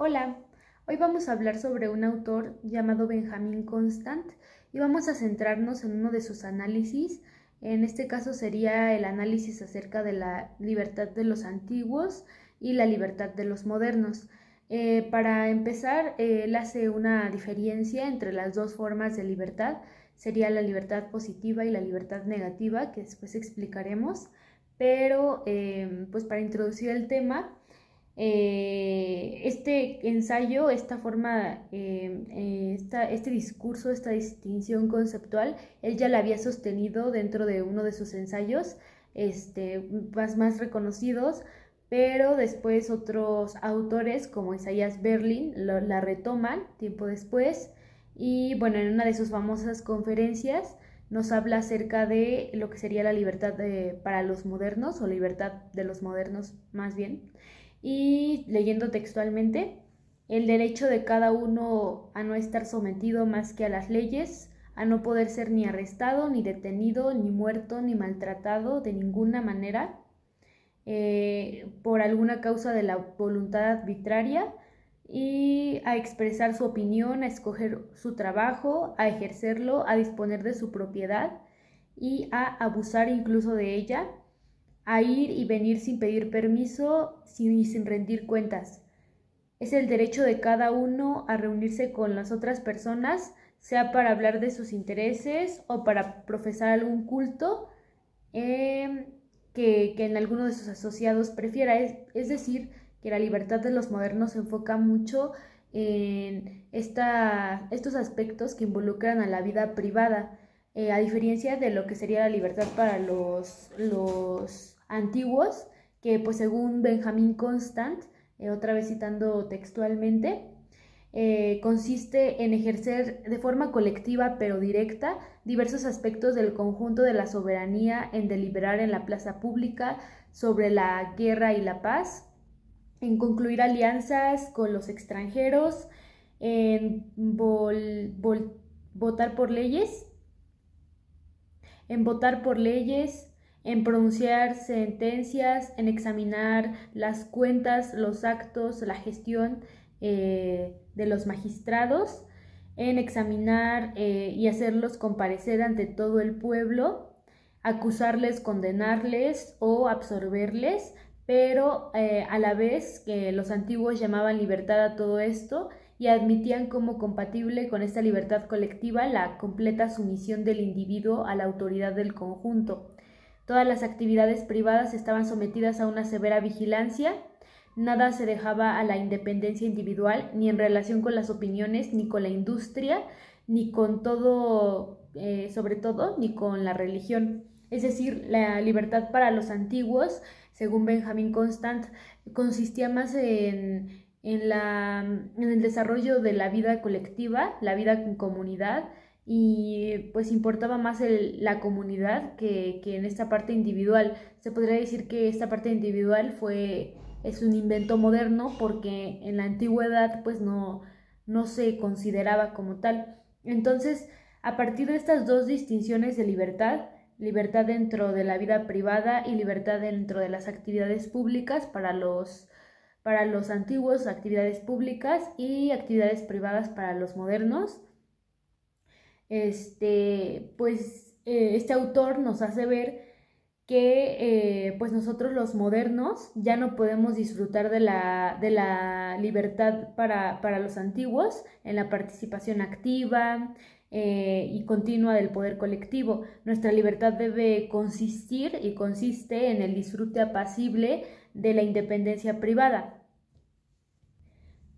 Hola, hoy vamos a hablar sobre un autor llamado Benjamin Constant y vamos a centrarnos en uno de sus análisis. En este caso sería el análisis acerca de la libertad de los antiguos y la libertad de los modernos. Para empezar, él hace una diferencia entre las dos formas de libertad, sería la libertad positiva y la libertad negativa, que después explicaremos, pero pues para introducir el tema, este ensayo, esta forma, este discurso, esta distinción conceptual, él ya la había sostenido dentro de uno de sus ensayos más reconocidos, pero después otros autores como Isaiah Berlin la retoman tiempo después y bueno, en una de sus famosas conferencias nos habla acerca de lo que sería la libertad para los modernos o libertad de los modernos más bien. Y leyendo textualmente, el derecho de cada uno a no estar sometido más que a las leyes, a no poder ser ni arrestado, ni detenido, ni muerto, ni maltratado de ninguna manera, por alguna causa de la voluntad arbitraria, y a expresar su opinión, a escoger su trabajo, a ejercerlo, a disponer de su propiedad y a abusar incluso de ella, a ir y venir sin pedir permiso y sin rendir cuentas. Es el derecho de cada uno a reunirse con las otras personas, sea para hablar de sus intereses o para profesar algún culto que en alguno de sus asociados prefiera. Es decir, que la libertad de los modernos se enfoca mucho en estos aspectos que involucran a la vida privada, a diferencia de lo que sería la libertad para los antiguos, que pues según Benjamin Constant, otra vez citando textualmente, consiste en ejercer de forma colectiva pero directa diversos aspectos del conjunto de la soberanía, en deliberar en la plaza pública sobre la guerra y la paz, en concluir alianzas con los extranjeros, en votar por leyes, en pronunciar sentencias, en examinar las cuentas, los actos, la gestión de los magistrados, en examinar y hacerlos comparecer ante todo el pueblo, acusarles, condenarles o absorberles, pero a la vez que los antiguos llamaban libertad a todo esto y admitían como compatible con esta libertad colectiva la completa sumisión del individuo a la autoridad del conjunto. Todas las actividades privadas estaban sometidas a una severa vigilancia, nada se dejaba a la independencia individual, ni en relación con las opiniones, ni con la industria, ni con todo, sobre todo, ni con la religión. Es decir, la libertad para los antiguos, según Benjamin Constant, consistía más en el desarrollo de la vida colectiva, la vida en comunidad, y pues importaba más la comunidad que en esta parte individual. Se podría decir que esta parte individual es un invento moderno porque en la antigüedad pues no se consideraba como tal. Entonces, a partir de estas dos distinciones de libertad, libertad dentro de la vida privada y libertad dentro de las actividades públicas para los antiguos, actividades públicas y actividades privadas para los modernos, este autor nos hace ver que pues nosotros los modernos ya no podemos disfrutar de la libertad para los antiguos en la participación activa y continua del poder colectivo. Nuestra libertad debe consistir y consiste en el disfrute apacible de la independencia privada.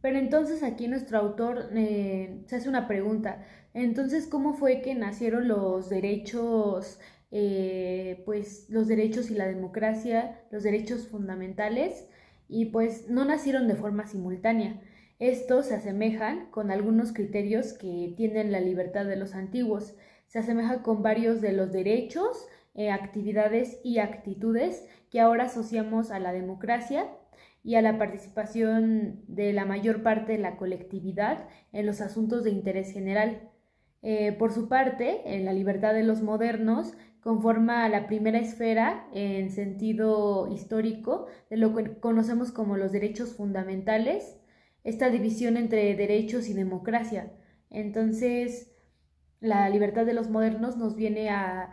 Pero entonces aquí nuestro autor se hace una pregunta. Entonces, ¿cómo fue que nacieron los derechos, pues los derechos y la democracia, los derechos fundamentales? Y pues no nacieron de forma simultánea. Estos se asemejan con algunos criterios que tienen la libertad de los antiguos. Se asemeja con varios de los derechos, actividades y actitudes que ahora asociamos a la democracia y a la participación de la mayor parte de la colectividad en los asuntos de interés general. Por su parte, en la libertad de los modernos conforma la primera esfera en sentido histórico de lo que conocemos como los derechos fundamentales, esta división entre derechos y democracia. Entonces, la libertad de los modernos nos viene a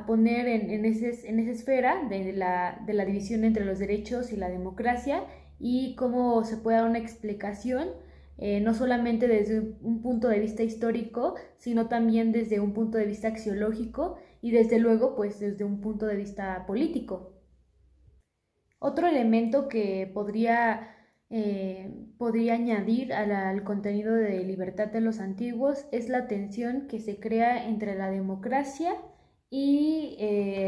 poner en esa esfera de la división entre los derechos y la democracia y cómo se puede dar una explicación, no solamente desde un punto de vista histórico, sino también desde un punto de vista axiológico y desde luego pues desde un punto de vista político. Otro elemento que podría añadir al contenido de Libertad de los Antiguos es la tensión que se crea entre la democracia y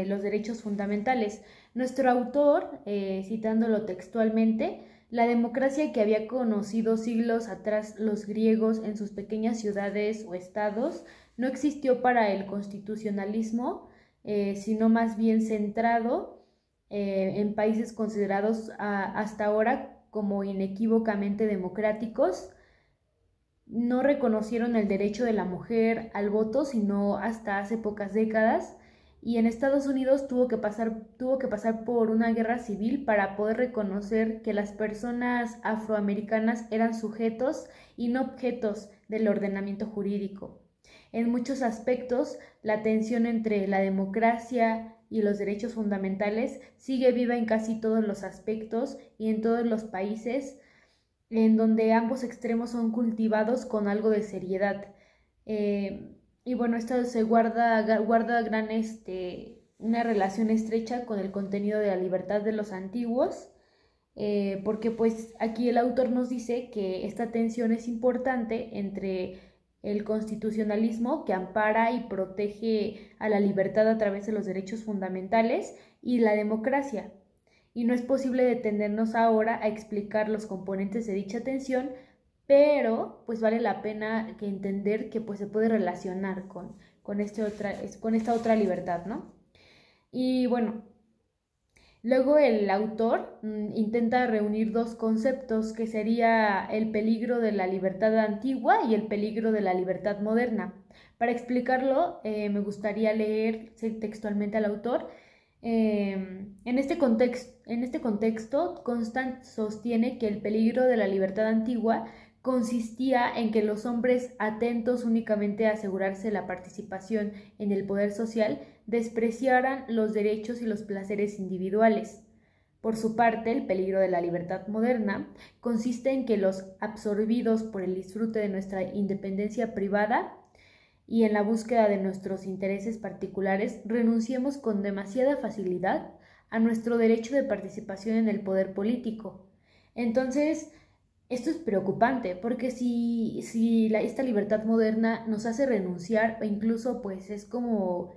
los derechos fundamentales. Nuestro autor, citándolo textualmente, la democracia que había conocido siglos atrás los griegos en sus pequeñas ciudades o estados no existió para el constitucionalismo, sino más bien centrado en países considerados hasta ahora como inequívocamente democráticos. No reconocieron el derecho de la mujer al voto sino hasta hace pocas décadas, y en Estados Unidos tuvo que pasar por una guerra civil para poder reconocer que las personas afroamericanas eran sujetos y no objetos del ordenamiento jurídico. En muchos aspectos, la tensión entre la democracia y los derechos fundamentales sigue viva en casi todos los aspectos y en todos los países en donde ambos extremos son cultivados con algo de seriedad. Y bueno, esto se guarda una relación estrecha con el contenido de la libertad de los antiguos, porque pues aquí el autor nos dice que esta tensión es importante entre el constitucionalismo, que ampara y protege a la libertad a través de los derechos fundamentales, y la democracia. Y no es posible detenernos ahora a explicar los componentes de dicha tensión, pero pues vale la pena que entender que pues se puede relacionar con esta otra libertad, ¿no? Y bueno, luego el autor intenta reunir dos conceptos que sería el peligro de la libertad antigua y el peligro de la libertad moderna. Para explicarlo, me gustaría leer textualmente al autor. En este contexto, Constant sostiene que el peligro de la libertad antigua consistía en que los hombres atentos únicamente a asegurarse la participación en el poder social despreciaran los derechos y los placeres individuales. Por su parte, el peligro de la libertad moderna consiste en que los absorbidos por el disfrute de nuestra independencia privada y en la búsqueda de nuestros intereses particulares renunciemos con demasiada facilidad a nuestro derecho de participación en el poder político. Entonces, esto es preocupante porque si esta libertad moderna nos hace renunciar, o incluso pues es como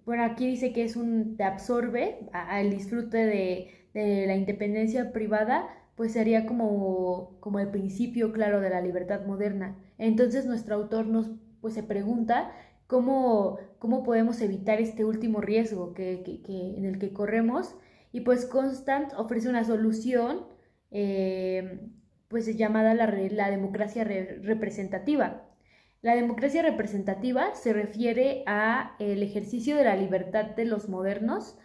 bueno, aquí dice que te absorbe al disfrute de la independencia privada, pues sería como el principio claro de la libertad moderna. Entonces nuestro autor pues se pregunta cómo podemos evitar este último riesgo en el que corremos, y pues Constant ofrece una solución pues llamada la democracia representativa. La democracia representativa se refiere a el ejercicio de la libertad de los modernos,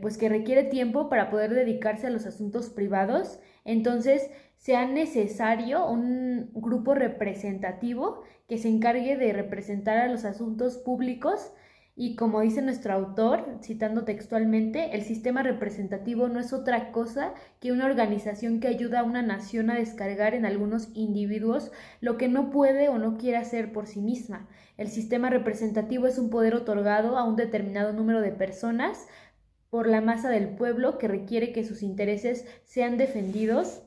pues que requiere tiempo para poder dedicarse a los asuntos privados. Entonces, sea necesario un grupo representativo que se encargue de representar a los asuntos públicos. Y como dice nuestro autor, citando textualmente, el sistema representativo no es otra cosa que una organización que ayuda a una nación a descargar en algunos individuos lo que no puede o no quiere hacer por sí misma. El sistema representativo es un poder otorgado a un determinado número de personas por la masa del pueblo que requiere que sus intereses sean defendidos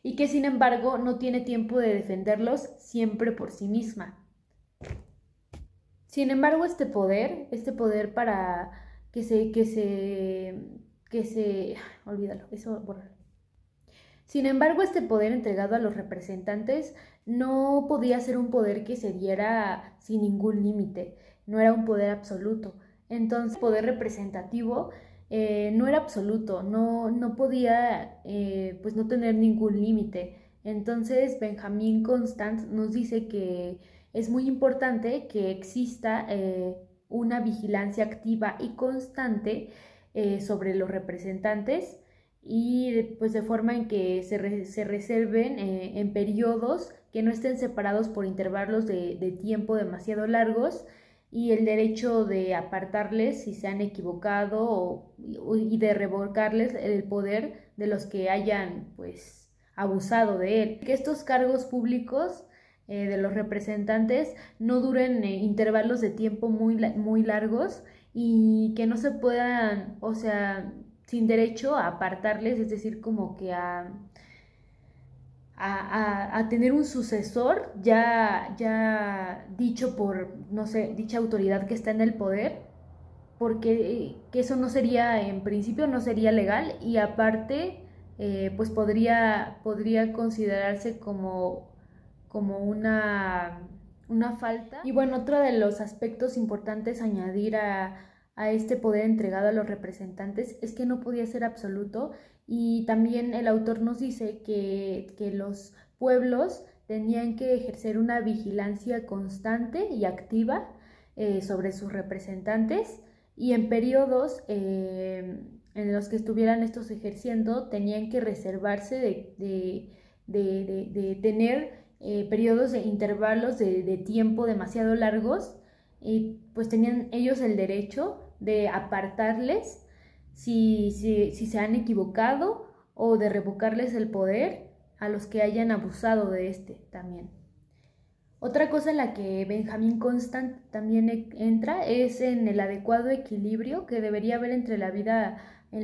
y que sin embargo no tiene tiempo de defenderlos siempre por sí misma. Sin embargo, este poder para olvídalo, eso borrar. Sin embargo, este poder entregado a los representantes no podía ser un poder que se diera sin ningún límite, no era un poder absoluto. Entonces, el poder representativo no era absoluto, no podía pues no tener ningún límite. Entonces, Benjamin Constant nos dice que es muy importante que exista una vigilancia activa y constante sobre los representantes, y pues de forma en que se reserven en periodos que no estén separados por intervalos de tiempo demasiado largos, y el derecho de apartarles si se han equivocado y de revocarles el poder de los que hayan pues abusado de él. Que estos cargos públicos de los representantes no duren intervalos de tiempo muy largos, y que no se puedan, o sea, sin derecho a apartarles, es decir, como que a tener un sucesor ya dicho por, no sé, dicha autoridad que está en el poder, porque que eso no sería, en principio no sería legal, y aparte pues podría considerarse como una falta. Y bueno, otro de los aspectos importantes a añadir a este poder entregado a los representantes es que no podía ser absoluto, y también el autor nos dice que los pueblos tenían que ejercer una vigilancia constante y activa sobre sus representantes, y en periodos en los que estuvieran estos ejerciendo tenían que reservarse de tener periodos de intervalos de tiempo demasiado largos, y pues tenían ellos el derecho de apartarles si se han equivocado, o de revocarles el poder a los que hayan abusado de este también. Otra cosa en la que Benjamin Constant también entra es en el adecuado equilibrio que debería haber entre en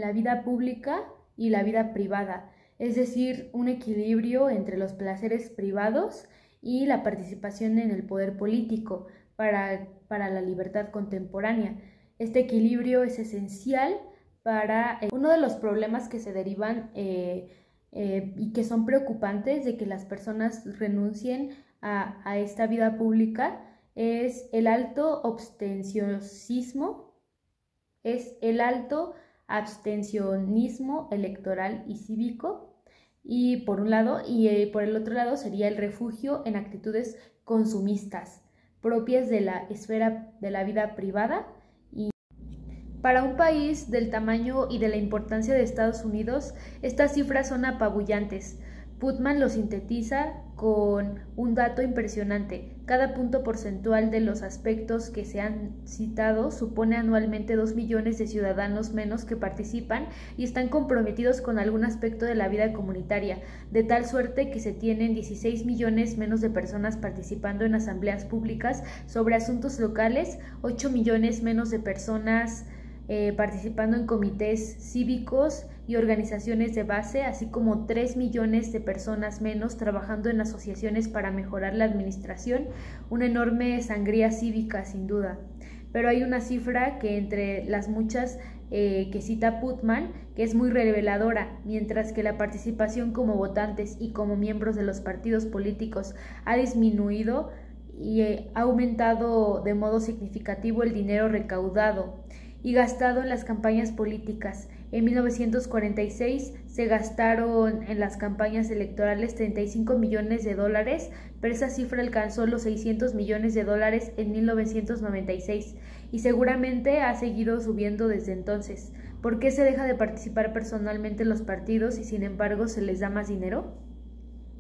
la vida pública y la vida privada, es decir, un equilibrio entre los placeres privados y la participación en el poder político para la libertad contemporánea. Este equilibrio es esencial para uno de los problemas que se derivan y que son preocupantes de que las personas renuncien a esta vida pública, es el alto abstencionismo electoral y cívico, y por un lado, y por el otro lado sería el refugio en actitudes consumistas propias de la esfera de la vida privada. Y para un país del tamaño y de la importancia de Estados Unidos, estas cifras son apabullantes. Putman lo sintetiza con un dato impresionante. Cada punto porcentual de los aspectos que se han citado supone anualmente 2 millones de ciudadanos menos que participan y están comprometidos con algún aspecto de la vida comunitaria, de tal suerte que se tienen 16 millones menos de personas participando en asambleas públicas sobre asuntos locales, 8 millones menos de personas participando en comités cívicos y organizaciones de base, así como 3 millones de personas menos trabajando en asociaciones para mejorar la administración. Una enorme sangría cívica, sin duda. Pero hay una cifra que, entre las muchas que cita Putman, que es muy reveladora. Mientras que la participación como votantes y como miembros de los partidos políticos ha disminuido, y ha aumentado de modo significativo el dinero recaudado y gastado en las campañas políticas. En 1946 se gastaron en las campañas electorales 35 millones de dólares, pero esa cifra alcanzó los 600 millones de dólares en 1996 y seguramente ha seguido subiendo desde entonces. ¿Por qué se deja de participar personalmente en los partidos y sin embargo se les da más dinero?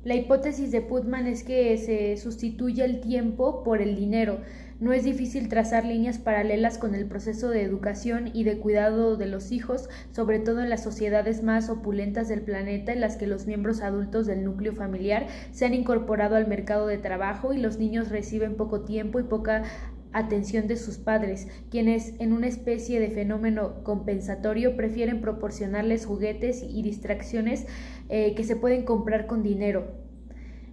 La hipótesis de Putman es que se sustituye el tiempo por el dinero. No es difícil trazar líneas paralelas con el proceso de educación y de cuidado de los hijos, sobre todo en las sociedades más opulentas del planeta, en las que los miembros adultos del núcleo familiar se han incorporado al mercado de trabajo y los niños reciben poco tiempo y poca atención de sus padres, quienes, en una especie de fenómeno compensatorio, prefieren proporcionarles juguetes y distracciones que se pueden comprar con dinero.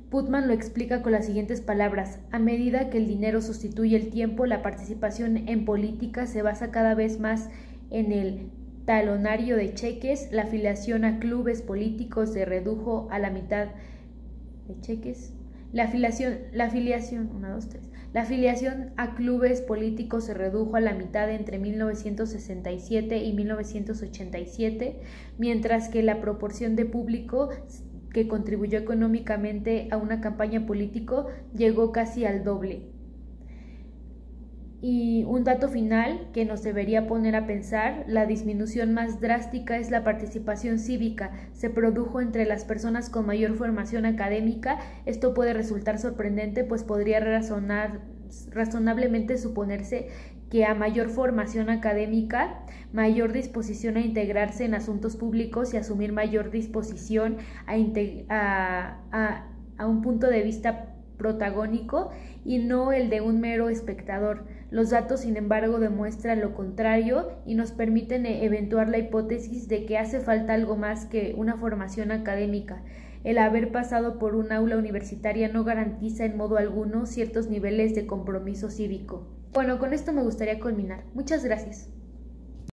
Putman lo explica con las siguientes palabras: a medida que el dinero sustituye el tiempo, la participación en política se basa cada vez más en el talonario de cheques, la afiliación a clubes políticos se redujo a la mitad de cheques, la afiliación a clubes políticos se redujo a la mitad entre 1967 y 1987, mientras que la proporción de público que contribuyó económicamente a una campaña política llegó casi al doble. Y un dato final que nos debería poner a pensar: la disminución más drástica es la participación cívica. Se produjo entre las personas con mayor formación académica. Esto puede resultar sorprendente, pues podría razonablemente suponerse que a mayor formación académica, mayor disposición a integrarse en asuntos públicos y asumir mayor disposición a un punto de vista protagónico y no el de un mero espectador. Los datos, sin embargo, demuestran lo contrario y nos permiten eventuar la hipótesis de que hace falta algo más que una formación académica. El haber pasado por un aula universitaria no garantiza en modo alguno ciertos niveles de compromiso cívico. Bueno, con esto me gustaría culminar. Muchas gracias.